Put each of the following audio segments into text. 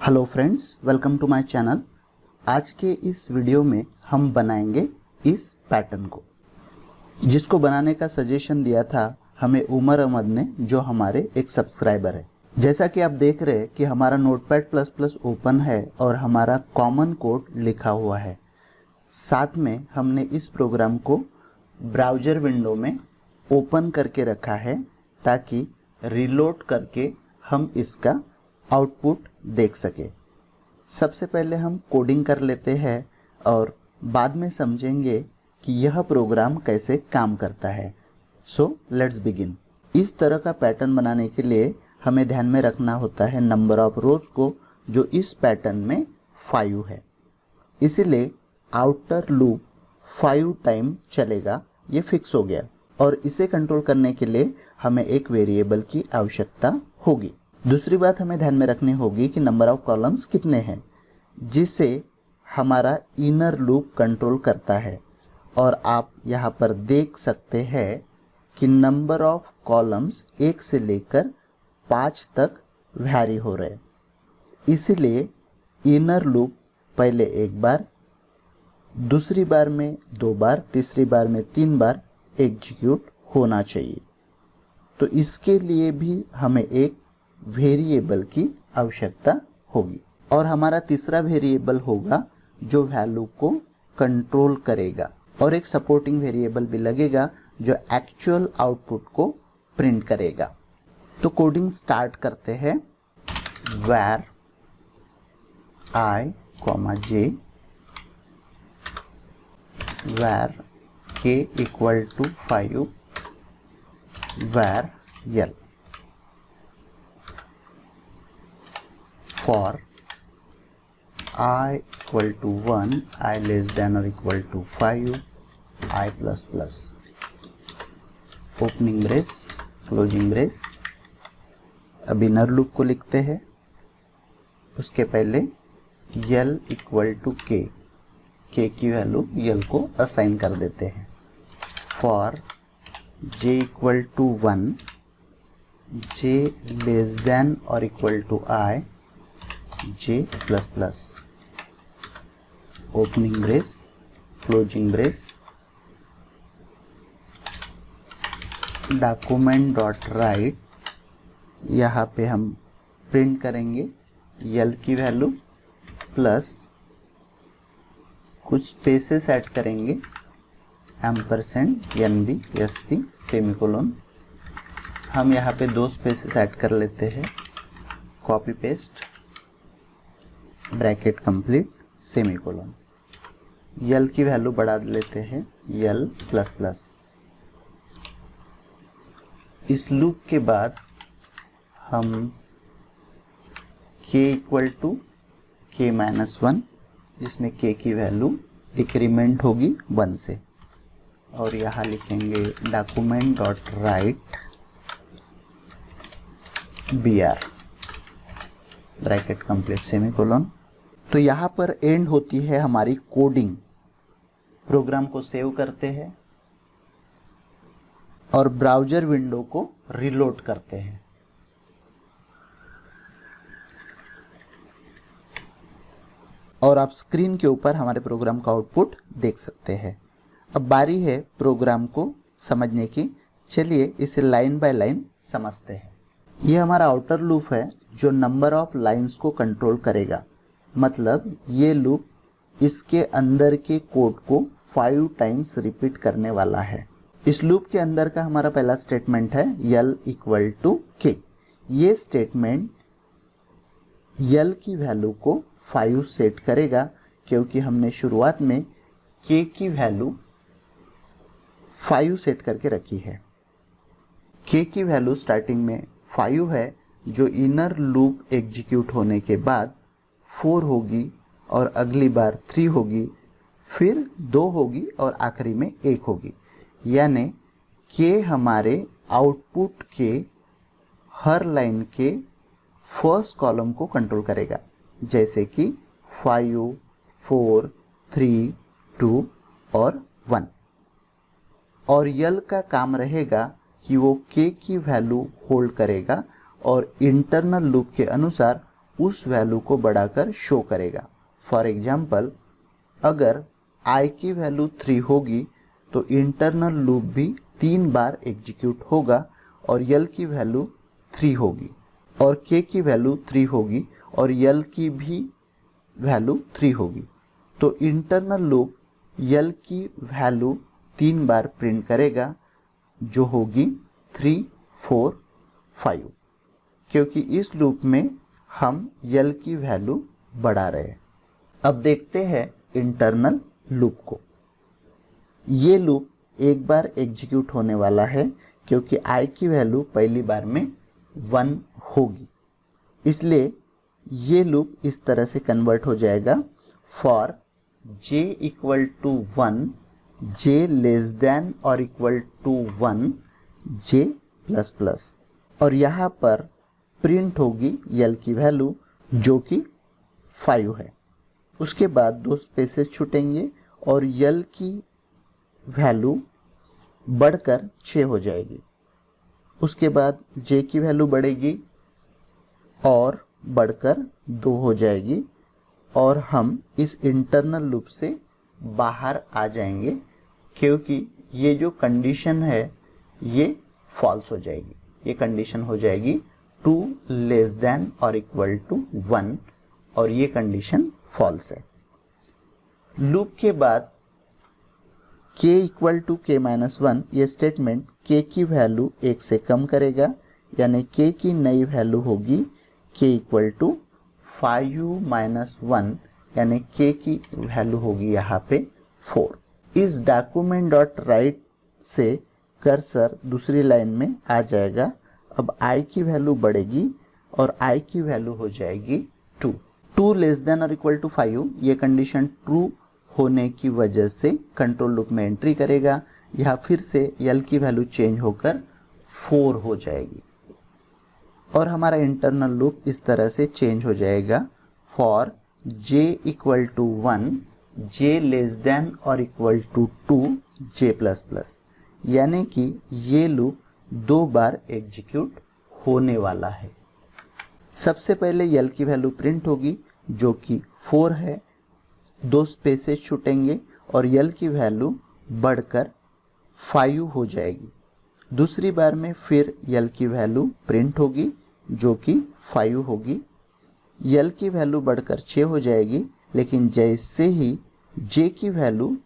Hello friends, welcome to my channel. आज के इस वीडियो में हम बनाएंगे इस पैटर्न को, जिसको बनाने का सजेशन दिया था हमें उमर अहमद ने, जो हमारे एक सब्सक्राइबर है। जैसा कि आप देख रहे हैं कि हमारा नोटपैड प्लस प्लस ओपन है और हमारा कॉमन कोड लिखा हुआ है। साथ में हमने इस प्रोग्राम को ब्राउज़र विंडो में ओपन करके रखा है ताकि रीलोड करके हम इसका आउटपुट देख सके। सबसे पहले हम कोडिंग कर लेते हैं और बाद में समझेंगे कि यह प्रोग्राम कैसे काम करता है। So let's begin. इस तरह का पैटर्न बनाने के लिए हमें ध्यान में रखना होता है नंबर ऑफ रोज को, जो इस पैटर्न में 5 है। इसीलिए आउटर लूप 5 टाइम चलेगा, ये फिक्स हो गया। और इसे कंट्रोल करने के लिए हमें एक वेरिएबल की आवश्यकता होगी। दूसरी बात हमें ध्यान में रखनी होगी कि नंबर ऑफ कॉलम्स कितने हैं, जिसे हमारा इनर लूप कंट्रोल करता है। और आप यहाँ पर देख सकते हैं कि नंबर ऑफ कॉलम्स 1 से लेकर 5 तक वैरी हो रहे हैं। इसीलिए इनर लूप पहले एक बार, दूसरी बार में 2 बार, तीसरी बार में 3 बार एग्जीक्यूट होना चाहिए। तो इसके लिए भी हमें एक वेरिएबल की आवश्यकता होगी और हमारा तीसरा वेरिएबल होगा जो वैल्यू को कंट्रोल करेगा, और एक सपोर्टिंग वेरिएबल भी लगेगा जो एक्चुअल आउटपुट को प्रिंट करेगा। तो कोडिंग स्टार्ट करते हैं। var I, j, var k equal to 5, var l, for I equal to 1, I less than or equal to 5, I plus plus, opening brace, closing brace. अब inner loop को लिखते हैं। उसके पहले यल इक्वल टू के की वैल्यू यल को assign कर देते हैं। For J equal to 1, J less than और equal to I, J plus plus, opening brace, closing brace, document dot write. यहाँ पे हम प्रिंट करेंगे यल की वैल्यू प्लस कुछ स्पेसेस ऐड करेंगे, ampersand N B S T semicolon. हम यहाँ पे 2 स्पेसेस ऐड कर लेते हैं, copy paste, bracket complete, semicolon. L की वैल्यू बढ़ा लेते हैं यल प्लस प्लस। इस लूप के बाद हम k equal to k minus 1, जिसमें k की वैल्यू डिक्रीमेंट होगी 1 से, और यहाँ लिखेंगे document dot right br, bracket complete, semicolon. तो यहाँ पर एंड होती है हमारी कोडिंग। प्रोग्राम को सेव करते हैं और ब्राउज़र विंडो को रीलोड करते हैं। और आप स्क्रीन के ऊपर हमारे प्रोग्राम का आउटपुट देख सकते हैं। अब बारी है प्रोग्राम को समझने की। चलिए इसे लाइन बाय लाइन समझते हैं। ये हमारा आउटर लूप है जो नंबर ऑफ लाइंस को कंट्रोल करेगा। मतलब ये लूप इसके अंदर के कोड को 5 टाइम्स रिपीट करने वाला है। इस लूप के अंदर का हमारा पहला स्टेटमेंट है यल इक्वल टू के। ये स्टेटमेंट यल की वैल्यू को 5 सेट करेगा, क्योंकि हमने शुरुआत में के की वैल्यू 5 सेट करके रखी है। के की वैल्यू स्टार्टिंग में 5 है, जो इनर लूप एग्जीक्यूट होने के बाद 4 होगी और अगली बार 3 होगी, फिर 2 होगी और आखिरी में 1 होगी। यानी के हमारे आउटपुट के हर लाइन के फर्स्ट कॉलम को कंट्रोल करेगा, जैसे कि 5, 4, 3, 2 और 1। और यल का काम रहेगा कि वो के की वैल्यू होल्ड करेगा और इंटरनल लूप के अनुसार उस वैल्यू को बढ़ाकर शो करेगा। फॉर एग्जाम्पल, अगर i की वैल्यू 3 होगी तो इंटरनल लूप भी 3 बार एग्जीक्यूट होगा और l की वैल्यू 3 होगी, और k की वैल्यू 3 होगी और l की भी वैल्यू 3 होगी। तो इंटरनल लूप l की वैल्यू 3 बार प्रिंट करेगा, जो होगी 3, 4, 5, क्योंकि इस लूप में हम l की वैल्यू बढ़ा रहे हैं। अब देखते हैं इंटरनल लूप को। ये लूप एक बार एग्जीक्यूट होने वाला है क्योंकि i की वैल्यू पहली बार में 1 होगी, इसलिए ये लूप इस तरह से कन्वर्ट हो जाएगा। For j equal to 1, j less than और equal to 1, j plus plus, और यहाँ पर प्रिंट होगी l की वैल्यू जो कि 5 है। उसके बाद 2 स्पेसेस छूटेंगे और l की वैल्यू बढ़कर 6 हो जाएगी। उसके बाद j की वैल्यू बढ़ेगी और बढ़कर 2 हो जाएगी, और हम इस इंटरनल लूप से बाहर आ जाएंगे क्योंकि ये जो कंडीशन है ये फॉल्स हो जाएगी। ये कंडीशन हो जाएगी 2 लेस देन और इक्वल टू 1, और ये कंडीशन फॉल्स है। लूप के बाद k equal to k minus 1, ये स्टेटमेंट k की वैल्यू 1 से कम करेगा, यानी k की नई वैल्यू होगी k इक्वल टू 5 माइनस 1, यानी k की वैल्यू होगी यहाँ पे 4। इस डॉक्यूमेंट डॉट राइट से कर्सर दूसरी लाइन में आ जाएगा। अब i की वैल्यू बढ़ेगी और i की वैल्यू हो जाएगी 2। 2 लेस देन और इक्वल टू 5, ये कंडीशन ट्रू होने की वजह से कंट्रोल लूप में एंट्री करेगा। यहाँ फिर से l की वैल्यू चेंज होकर 4 हो जाएगी और हमारा इंटरनल लूप इस तरह से चेंज हो जाएगा। For j equal to 1, j less than और equal to 2, j plus plus, यानी कि ये लूप 2 बार एग्जीक्यूट होने वाला है। सबसे पहले l की वैल्यू प्रिंट होगी जो कि 4 है, 2 स्पेसेस छूटेंगे और l की वैल्यू बढ़कर 5 हो जाएगी। दूसरी बार में फिर l की वैल्यू प्रिंट होगी जो कि 5 होगी। l की वैल्यू बढ़कर 6 हो जाएगी, लेकिन जैसे ही j की वैल्यू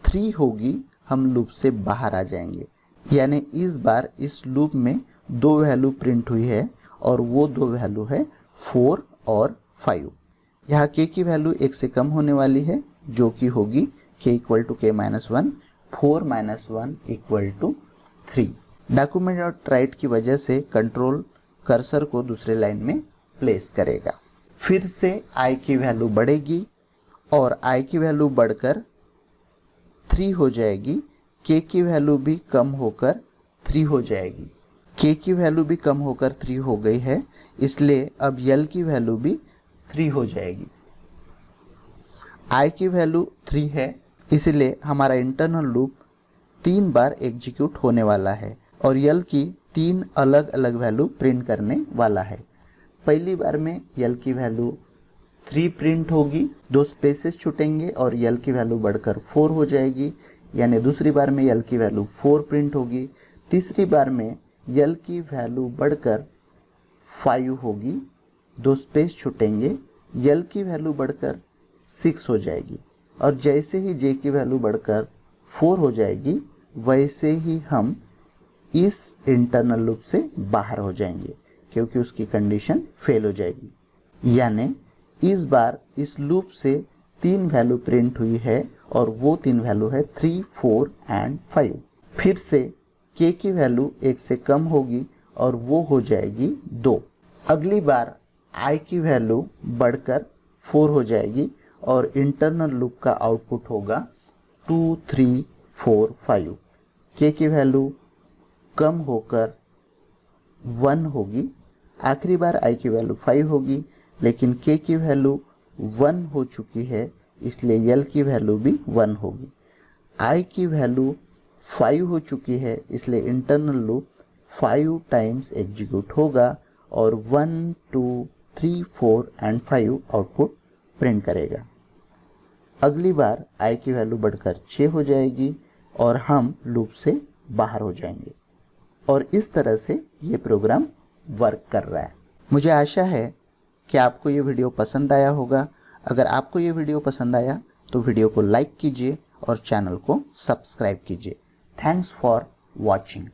3 होगी हम लूप से बाहर आ जाएंगे। यानी इस बार इस लूप में 2 वैल्यू प्रिंट हुई है और वो 2 वैल्यू है 4 और 5। यहाँ k की वैल्यू 1 से कम होने वाली है जो कि होगी k equal to k minus 1, 4 minus 1 equal to 3। Document dot write की वजह से कंट्रोल कर्सर को दूसरे लाइन में प्लेस करेगा। फिर से i की वैल्यू बढ़ेगी और i की वैल्यू बढ़कर 3 हो जाएगी। k की वैल्यू भी कम होकर 3 हो जाएगी। k की वैल्यू भी कम होकर 3 हो गई है, इसलिए अब l की वैल्यू भी 3 हो जाएगी। i की वैल्यू 3 है, इसलिए हमारा इंटरनल लूप 3 बार एग्जीक्यूट होने वाला है और l की 3 अलग अलग वैल्यू प्रिंट करने वाला है। पहली बार में l की वैल्यू 3 प्रिंट होगी, 2 स्पेसेस छूटेंगे और l की वैल्यू बढ़कर 4 हो जाएगी, यानी दूसरी बार में l की वैल्यू 4 प्रिंट होगी। तीसरी बार में l की वैल्यू बढ़कर 5 होगी, 2 स्पेस छूटेंगे, l की वैल्यू बढ़कर 6 हो जाएगी, और जैसे ही j की वैल्यू बढ़कर 4 हो जाएगी वैसे ही हम इस इंटरनल लूप से बाहर हो जाएंगे क्योंकि उसकी कंडीशन फेल हो जाएगी। यानी इस बार इस लूप से 3 वैल्यू प्रिंट हुई है और वो 3 वैल्यू है 3, 4 एंड 5। फिर से k की वैल्यू 1 से कम होगी और वो हो जाएगी 2। अगली बार i की वैल्यू बढ़कर 4 हो जाएगी और इंटरनल लूप का आउटपुट होगा 2, 3, 4, 5। k की वैल्यू कम होकर 1 होगी। आखिरी बार i की वैल्यू 5 होगी, लेकिन k की वैल्यू 1 हो चुकी है, इसलिए l की वैल्यू भी 1 होगी। i की वैल्यू 5 हो चुकी है, इसलिए इंटरनल लूप 5 टाइम्स एग्जीक्यूट होगा और 1, 2, 3, 4 एंड 5 आउटपुट प्रिंट करेगा। अगली बार i की वैल्यू बढ़कर 6 हो जाएगी और हम लूप से बाहर हो जाएंगे और इस तरह से ये प्रोग्राम वर्क कर रहा है। मुझे आशा है कि आपको ये वीडियो पसंद आया होगा। अगर आपको ये वीडियो पसंद आया तो वीडियो को लाइक कीजिए और चैनल को सब्सक्राइब कीजिए। Thanks for watching.